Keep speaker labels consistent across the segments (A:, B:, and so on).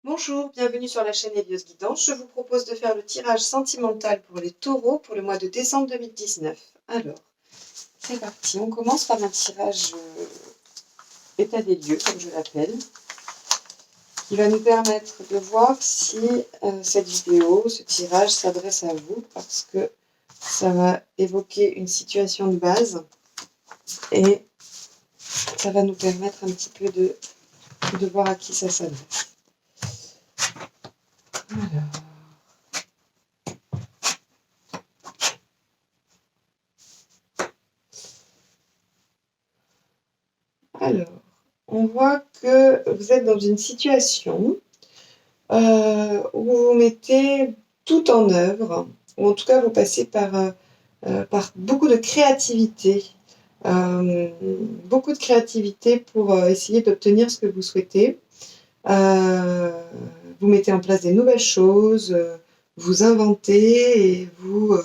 A: Bonjour, bienvenue sur la chaîne Hélios Guidance. Je vous propose de faire le tirage sentimental pour les taureaux pour le mois de décembre 2019. Alors, c'est parti. On commence par un tirage état des lieux, comme je l'appelle, qui va nous permettre de voir si cette vidéo, ce tirage s'adresse à vous, parce que ça va évoquer une situation de base et ça va nous permettre un petit peu de voir à qui ça s'adresse. Alors, on voit que vous êtes dans une situation où vous mettez tout en œuvre, ou en tout cas vous passez par beaucoup de créativité, pour essayer d'obtenir ce que vous souhaitez. Vous mettez en place des nouvelles choses, vous inventez et vous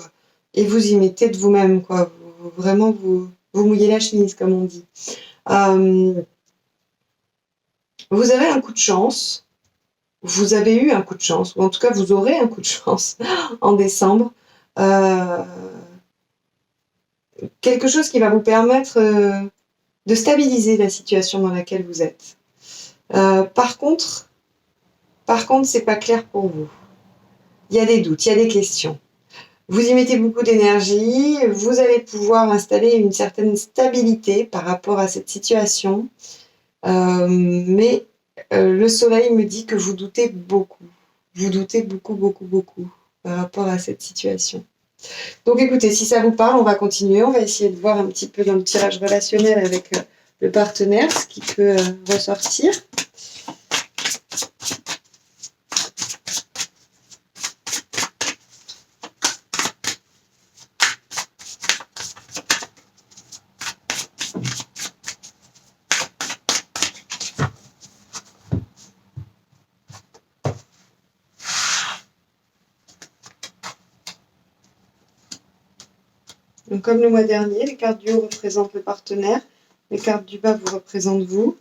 A: y mettez de vous-même, quoi. Vraiment, vous mouillez la chemise, comme on dit. Vous avez un coup de chance. Vous avez eu un coup de chance, ou en tout cas vous aurez un coup de chance en décembre. Quelque chose qui va vous permettre de stabiliser la situation dans laquelle vous êtes. Par contre, c'est pas clair pour vous. Il y a des doutes, il y a des questions. Vous y mettez beaucoup d'énergie, vous allez pouvoir installer une certaine stabilité par rapport à cette situation, mais le soleil me dit que vous doutez beaucoup. Vous doutez beaucoup par rapport à cette situation. Donc écoutez, si ça vous parle, on va continuer. On va essayer de voir un petit peu dans le tirage relationnel avec le partenaire, ce qui peut ressortir. Donc, comme le mois dernier, les cartes du haut représentent le partenaire, les cartes du bas vous représentent vous.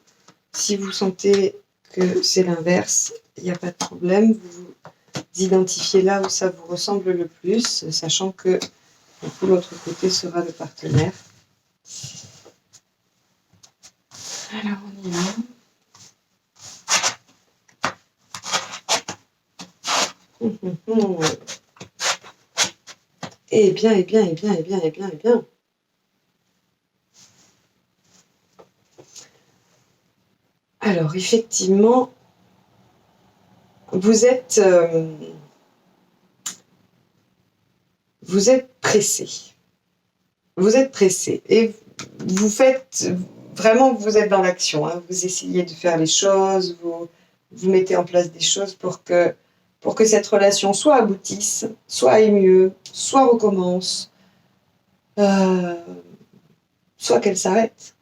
A: Si vous sentez que c'est l'inverse, il n'y a pas de problème. Vous vous identifiez là où ça vous ressemble le plus, sachant que l'autre côté sera le partenaire. Alors, on y va. Eh bien. Alors, effectivement, vous êtes pressé. Vous êtes pressé et vous faites vraiment, vous êtes dans l'action. Hein. Vous essayez de faire les choses, vous mettez en place des choses pour que cette relation soit aboutisse, soit aille mieux, soit recommence, soit qu'elle s'arrête.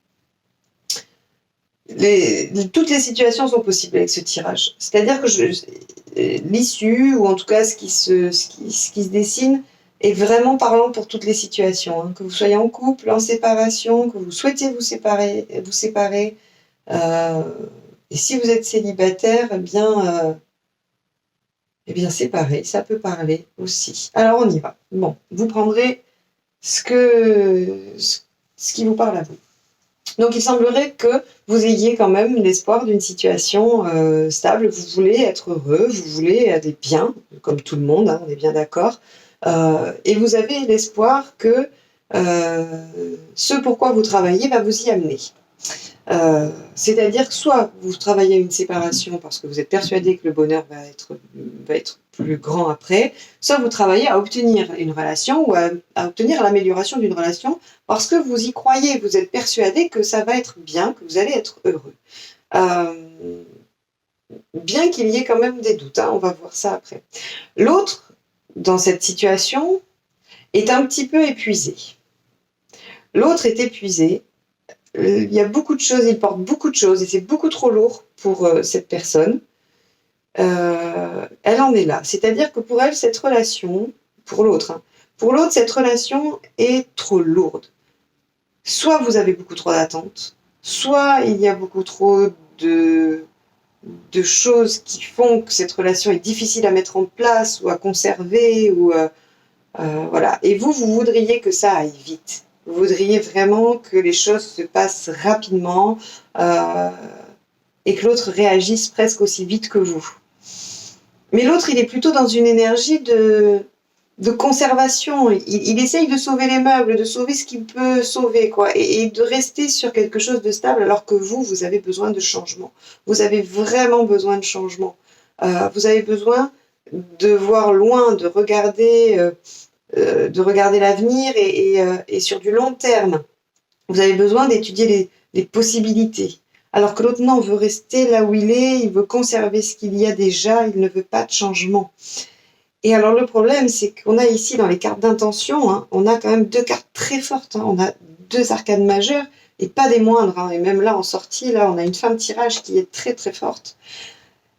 A: Toutes les situations sont possibles avec ce tirage. C'est-à-dire que l'issue, ou en tout cas ce qui se dessine, est vraiment parlant pour toutes les situations. Hein. Que vous soyez en couple, en séparation, que vous souhaitiez vous séparer. Et si vous êtes célibataire, eh bien c'est pareil, ça peut parler aussi. Alors on y va. Bon, vous prendrez ce qui vous parle à vous. Donc il semblerait que vous ayez quand même l'espoir d'une situation stable. Vous voulez être heureux, vous voulez aller bien, comme tout le monde, hein, on est bien d'accord. Et vous avez l'espoir que ce pourquoi vous travaillez va vous y amener. C'est-à-dire que soit vous travaillez à une séparation parce que vous êtes persuadé que le bonheur va être plus grand après, soit vous travaillez à obtenir une relation ou à obtenir l'amélioration d'une relation parce que vous y croyez, vous êtes persuadé que ça va être bien, que vous allez être heureux. Bien qu'il y ait quand même des doutes, hein, on va voir ça après. L'autre, dans cette situation, est un petit peu épuisé. L'autre est épuisé. Il y a beaucoup de choses, il porte beaucoup de choses et c'est beaucoup trop lourd pour cette personne. Elle en est là. C'est-à-dire que pour elle, cette relation, pour l'autre, cette relation est trop lourde. Soit vous avez beaucoup trop d'attentes, soit il y a beaucoup trop de de choses qui font que cette relation est difficile à mettre en place ou à conserver ou voilà. Et vous voudriez que ça aille vite. Vous voudriez vraiment que les choses se passent rapidement et que l'autre réagisse presque aussi vite que vous. Mais l'autre, il est plutôt dans une énergie de conservation. Il essaye de sauver les meubles, de sauver ce qu'il peut sauver, quoi, et de rester sur quelque chose de stable, alors que vous avez besoin de changement. Vous avez vraiment besoin de changement. Vous avez besoin de voir loin, de regarder l'avenir et sur du long terme. Vous avez besoin d'étudier les possibilités. Alors que l'autre, non, veut rester là où il est, il veut conserver ce qu'il y a déjà, il ne veut pas de changement. Et alors le problème, c'est qu'on a ici dans les cartes d'intention, hein, on a quand même 2 cartes très fortes. Hein, on a 2 arcades majeures et pas des moindres. Hein, et même là, en sortie, là, on a une fin de tirage qui est très très forte.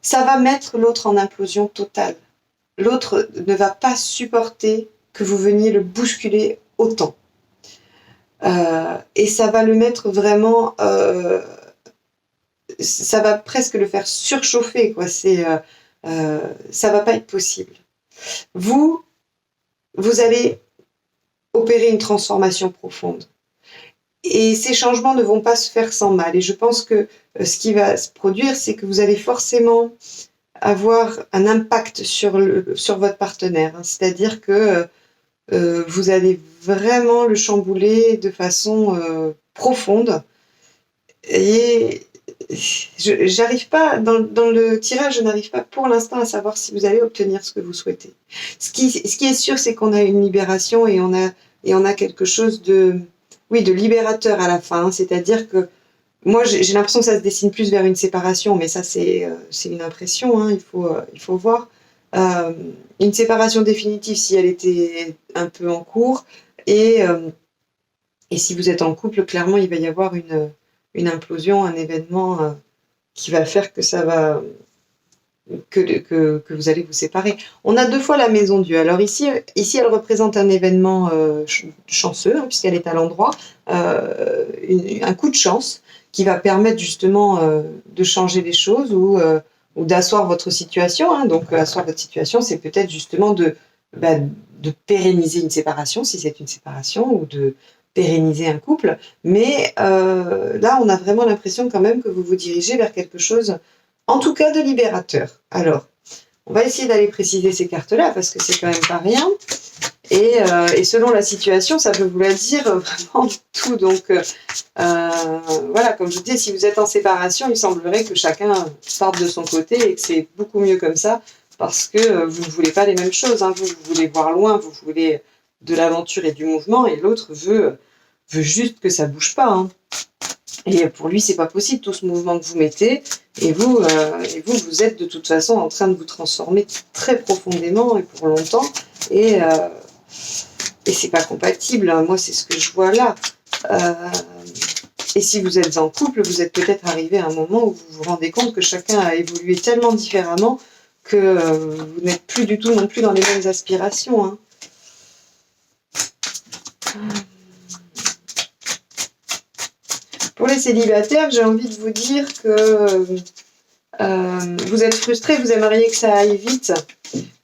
A: Ça va mettre l'autre en implosion totale. L'autre ne va pas supporter que vous veniez le bousculer autant. Et ça va le mettre vraiment... ça va presque le faire surchauffer, quoi. Ça va pas être possible. Vous allez opérer une transformation profonde. Et ces changements ne vont pas se faire sans mal. Et je pense que ce qui va se produire, c'est que vous allez forcément avoir un impact sur votre partenaire. Hein. C'est-à-dire que vous allez vraiment le chambouler de façon profonde. Et j'arrive pas, dans le tirage, je n'arrive pas pour l'instant à savoir si vous allez obtenir ce que vous souhaitez. Ce qui est sûr, c'est qu'on a une libération et on a quelque chose de libérateur à la fin. Hein. C'est-à-dire que moi, j'ai l'impression que ça se dessine plus vers une séparation, mais ça, c'est une impression, hein, il faut voir. Une séparation définitive si elle était un peu en cours, et si vous êtes en couple, clairement, il va y avoir une implosion, un événement qui va faire que ça va... Que vous allez vous séparer. On a 2 fois la maison Dieu. Alors ici elle représente un événement chanceux, hein, puisqu'elle est à l'endroit, un coup de chance qui va permettre justement de changer les choses ou d'asseoir votre situation. Hein. Donc asseoir votre situation, c'est peut-être justement de pérenniser une séparation, si c'est une séparation, ou de pérenniser un couple. Mais là, on a vraiment l'impression quand même que vous vous dirigez vers quelque chose, en tout cas de libérateur. Alors, on va essayer d'aller préciser ces cartes-là, parce que c'est quand même pas rien. Et selon la situation, ça peut vouloir dire vraiment tout. Donc, voilà, comme je vous dis, si vous êtes en séparation, il semblerait que chacun parte de son côté et que c'est beaucoup mieux comme ça, parce que vous ne voulez pas les mêmes choses. Hein. Vous voulez voir loin, vous voulez de l'aventure et du mouvement, et l'autre veut juste que ça bouge pas. Hein. Et pour lui, c'est pas possible, tout ce mouvement que vous mettez. Et vous êtes de toute façon en train de vous transformer très profondément et pour longtemps. Et c'est pas compatible. Hein. Moi, c'est ce que je vois là. Et si vous êtes en couple, vous êtes peut-être arrivé à un moment où vous vous rendez compte que chacun a évolué tellement différemment que vous n'êtes plus du tout non plus dans les mêmes aspirations. Hein. Pour les célibataires, j'ai envie de vous dire que vous êtes frustrés, vous aimeriez que ça aille vite,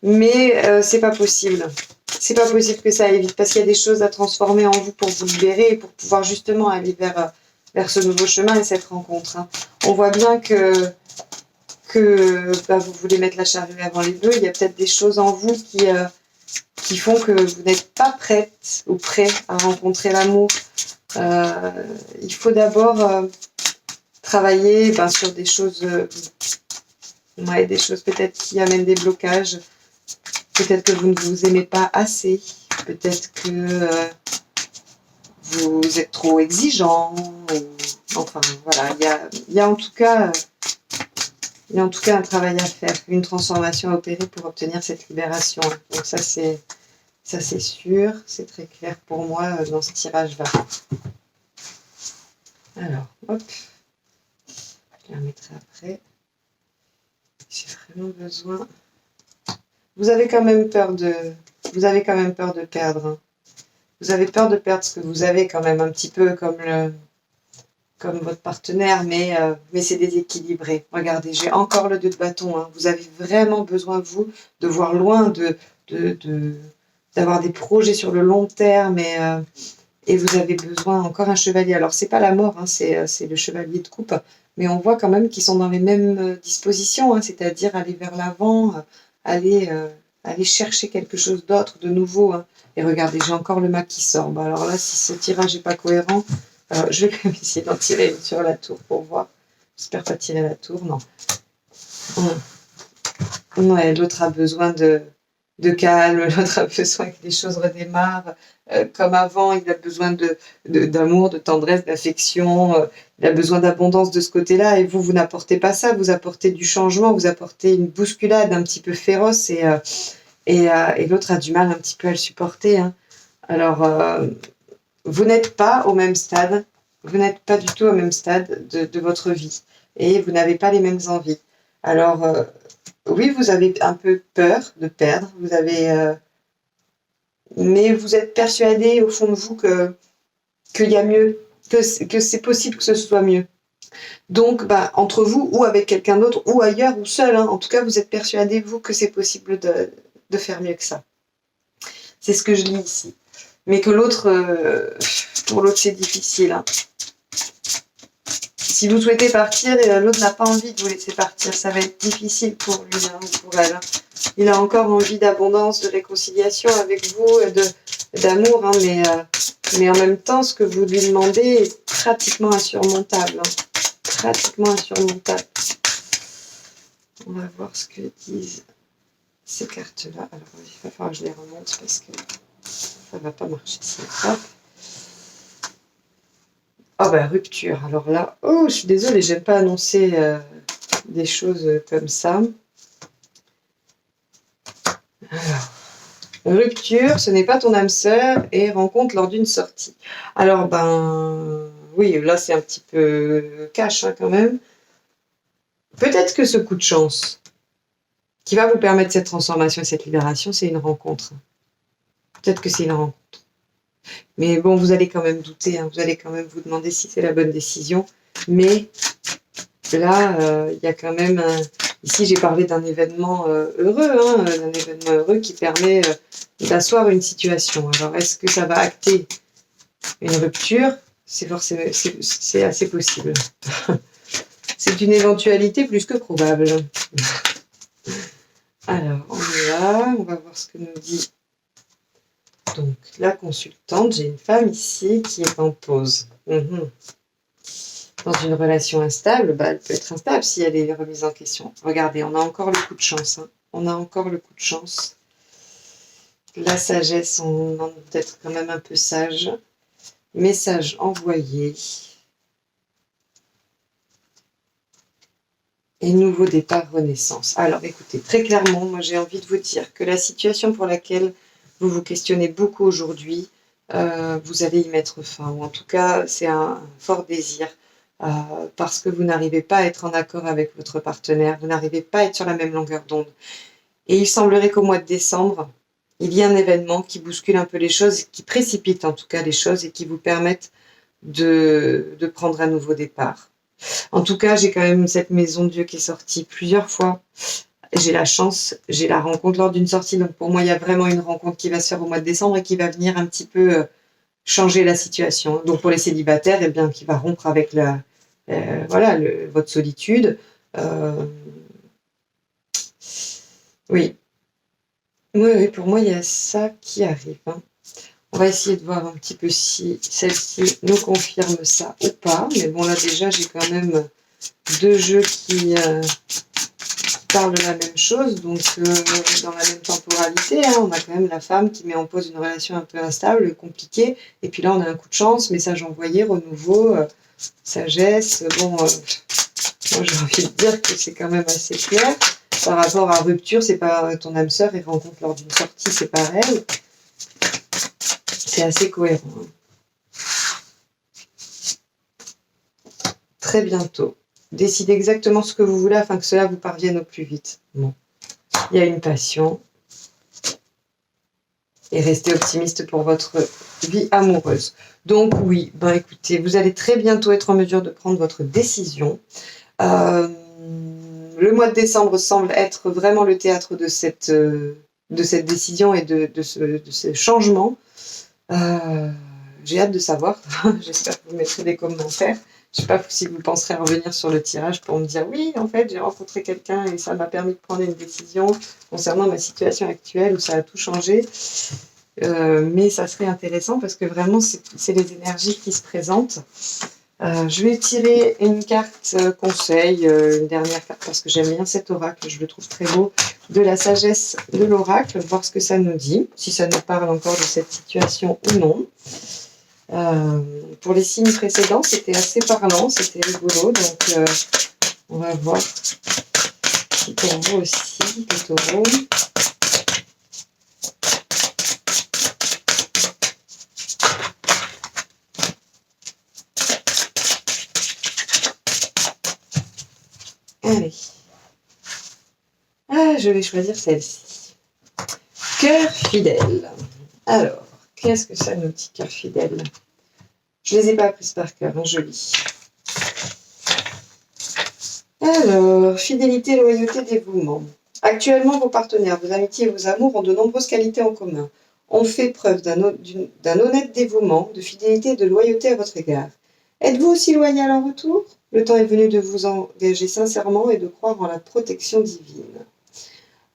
A: mais c'est pas possible. C'est pas possible que ça aille vite parce qu'il y a des choses à transformer en vous pour vous libérer et pour pouvoir justement aller vers ce nouveau chemin et cette rencontre. Hein. On voit bien que vous voulez mettre la charrue avant les bœufs. Il y a peut-être des choses en vous qui font que vous n'êtes pas prête ou prêt à rencontrer l'amour. Il faut d'abord travailler sur des choses, des choses peut-être qui amènent des blocages. Peut-être que vous ne vous aimez pas assez. Peut-être que vous êtes trop exigeant. Enfin, voilà. Il y a en tout cas un travail à faire, une transformation à opérer pour obtenir cette libération. Donc ça c'est sûr, c'est très clair pour moi dans ce tirage-là. Alors, hop, je la remettrai après. J'ai vraiment besoin. Vous avez quand même peur de perdre. Hein. Vous avez peur de perdre ce que vous avez quand même un petit peu comme comme votre partenaire, mais c'est déséquilibré. Regardez, j'ai encore le 2 de bâton. Hein. Vous avez vraiment besoin, vous, de voir loin, d'avoir des projets sur le long terme et vous avez besoin encore un chevalier. Alors, c'est pas la mort, hein, c'est le chevalier de coupe, mais on voit quand même qu'ils sont dans les mêmes dispositions, hein, c'est-à-dire aller vers l'avant, aller chercher quelque chose d'autre, de nouveau. Hein. Et regardez, j'ai encore le mât qui sort. Bon, alors là, si ce tirage n'est pas cohérent, je vais quand même essayer d'en tirer une sur la tour pour voir. J'espère pas tirer la tour, non. Ouais, l'autre a besoin de calme, l'autre a besoin que les choses redémarrent comme avant, il a besoin d'amour, de tendresse, d'affection, il a besoin d'abondance de ce côté-là, et vous n'apportez pas ça, vous apportez du changement, vous apportez une bousculade un petit peu féroce, et l'autre a du mal un petit peu à le supporter. Hein. Alors, vous n'êtes pas au même stade, vous n'êtes pas du tout au même stade de votre vie, et vous n'avez pas les mêmes envies. Alors, oui, vous avez un peu peur de perdre, mais vous êtes persuadé au fond de vous qu'il y a mieux, que c'est possible que ce soit mieux. Donc, entre vous ou avec quelqu'un d'autre ou ailleurs ou seul, hein, en tout cas, vous êtes persuadé, vous, que c'est possible de faire mieux que ça. C'est ce que je lis ici. Mais que l'autre, pour l'autre, c'est difficile. Hein. Si vous souhaitez partir et l'autre n'a pas envie de vous laisser partir, ça va être difficile pour lui hein, ou pour elle. Hein. Il a encore envie d'abondance, de réconciliation avec vous, d'amour, hein, mais en même temps, ce que vous lui demandez est pratiquement insurmontable. Hein. Pratiquement insurmontable. On va voir ce que disent ces cartes-là. Alors, il va falloir que je les remonte parce que ça ne va pas marcher. Hop. Ah rupture. Alors là, je suis désolée, j'aime pas annoncer des choses comme ça. Alors, rupture, ce n'est pas ton âme sœur et rencontre lors d'une sortie. Alors, oui, là c'est un petit peu cash hein, quand même. Peut-être que ce coup de chance qui va vous permettre cette transformation et cette libération, c'est une rencontre. Peut-être que c'est une rencontre. Mais bon, vous allez quand même douter, hein, vous allez quand même vous demander si c'est la bonne décision. Mais là, il y a quand même... Ici, j'ai parlé d'un événement heureux, hein, d'un événement heureux qui permet d'asseoir une situation. Alors, est-ce que ça va acter une rupture? C'est assez possible. C'est une éventualité plus que probable. Alors, on y va, on va voir ce que nous dit donc la consultante. J'ai une femme ici qui est en pause. Dans une relation instable, elle peut être instable si elle est remise en question. Regardez, on a encore le coup de chance. Hein. On a encore le coup de chance. La sagesse, on demande d'être quand même un peu sage. Message envoyé. Et nouveau départ, renaissance. Alors écoutez, très clairement, moi j'ai envie de vous dire que la situation pour laquelle vous vous questionnez beaucoup aujourd'hui, vous allez y mettre fin. Ou en tout cas, c'est un fort désir. Parce que vous n'arrivez pas à être en accord avec votre partenaire, vous n'arrivez pas à être sur la même longueur d'onde. Et il semblerait qu'au mois de décembre, il y ait un événement qui bouscule un peu les choses, qui précipite en tout cas les choses et qui vous permette de prendre un nouveau départ. En tout cas, j'ai quand même cette maison de Dieu qui est sortie plusieurs fois. J'ai la chance, j'ai la rencontre lors d'une sortie. Donc pour moi, il y a vraiment une rencontre qui va se faire au mois de décembre et qui va venir un petit peu changer la situation. Donc pour les célibataires, eh bien, qui va rompre avec votre solitude. Oui, pour moi, il y a ça qui arrive. Hein. On va essayer de voir un petit peu si celle-ci nous confirme ça ou pas. Mais bon, là, déjà, j'ai quand même 2 jeux qui parlent de la même chose. Donc, dans la même temporalité, hein, on a quand même la femme qui met en pause une relation un peu instable, compliquée. Et puis là, on a un coup de chance, message envoyé, renouveau, sagesse. Bon, moi, j'ai envie de dire que c'est quand même assez clair. Par rapport à rupture, c'est pas ton âme sœur et rencontre lors d'une sortie, c'est pareil. C'est assez cohérent. Très bientôt. Décidez exactement ce que vous voulez afin que cela vous parvienne au plus vite. Bon. Il y a une passion. et restez optimiste pour votre vie amoureuse. Donc oui, ben écoutez, vous allez très bientôt être en mesure de prendre votre décision. Le mois de décembre semble être vraiment le théâtre de cette décision et de ce changement. J'ai hâte de savoir. J'espère que vous mettrez des commentaires. Je ne sais pas si vous penserez revenir sur le tirage pour me dire oui, en fait, j'ai rencontré quelqu'un et ça m'a permis de prendre une décision concernant ma situation actuelle où ça a tout changé. Mais ça serait intéressant parce que vraiment, c'est les énergies qui se présentent. Je vais tirer une carte conseil, une dernière carte parce que j'aime bien cet oracle, je le trouve très beau, de la sagesse de l'oracle, voir ce que ça nous dit, si ça nous parle encore de cette situation ou non. Pour les signes précédents, c'était assez parlant, c'était rigolo, donc on va voir si pour vous aussi, les taureaux. Allez. Je vais choisir celle-ci. Cœur fidèle. Alors, qu'est-ce que ça nous dit, cœur fidèle? Je ne les ai pas prises par cœur, hein, je lis. Alors, fidélité, loyauté, dévouement. Actuellement, vos partenaires, vos amitiés et vos amours ont de nombreuses qualités en commun. On fait preuve d'un honnête dévouement, de fidélité et de loyauté à votre égard. Êtes-vous aussi loyal en retour? Le temps est venu de vous engager sincèrement et de croire en la protection divine.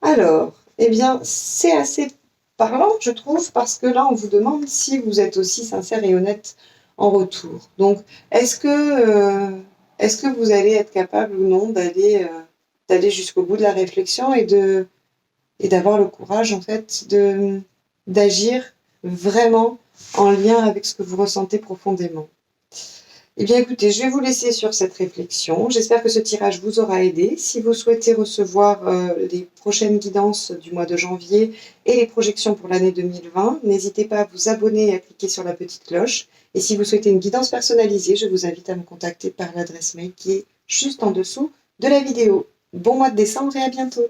A: Alors, eh bien, c'est assez parlant, je trouve, parce que là, on vous demande si vous êtes aussi sincère et honnête en retour. Donc, est-ce que vous allez être capable ou non d'aller jusqu'au bout de la réflexion et d'avoir le courage, en fait, d'agir vraiment en lien avec ce que vous ressentez profondément? Eh bien, écoutez, je vais vous laisser sur cette réflexion. J'espère que ce tirage vous aura aidé. Si vous souhaitez recevoir les prochaines guidances du mois de janvier et les projections pour l'année 2020, n'hésitez pas à vous abonner et à cliquer sur la petite cloche. Et si vous souhaitez une guidance personnalisée, je vous invite à me contacter par l'adresse mail qui est juste en dessous de la vidéo. Bon mois de décembre et à bientôt!